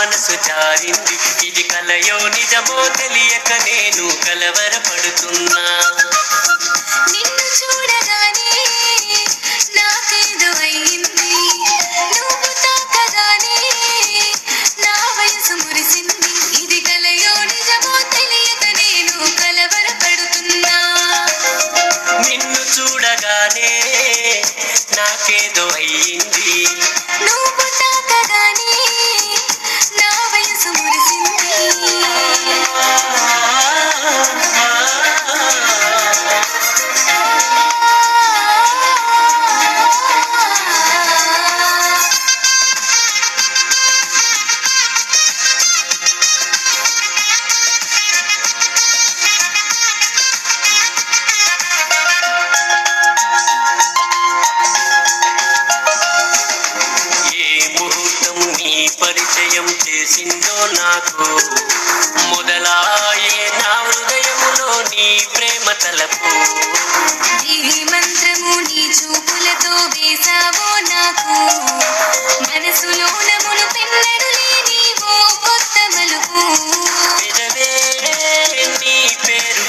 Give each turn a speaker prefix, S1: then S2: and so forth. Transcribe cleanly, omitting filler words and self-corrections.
S1: మనసు జారింది. ఇది కలయో నిజమో తెలియక నేను కలవరపడుతున్నా.
S2: నిన్ను చూడగానే నాకేదో అయింది, నువ్వు తాకగానే నా వయసు మురిసింది. ఇది కలయో నిజమో తెలియక నేను కలవరపడుతున్నా.
S1: నిన్ను చూడగానే నాకేదో అయ్యింది,
S2: నువ్వు తాకగానే నా వయసు మురిసింది.
S1: పరిచయం చేసిందో నాకు, మొదలాయే నా హృదయములో నీ ప్రేమ తలపు.
S2: ఈ మంత్రము నీ చూపులతో వేసావో నాకు, మనసులోన మునుపెన్నడు లేని ఓ కొత్త మలుపు.
S1: పెదవే నీ పేరు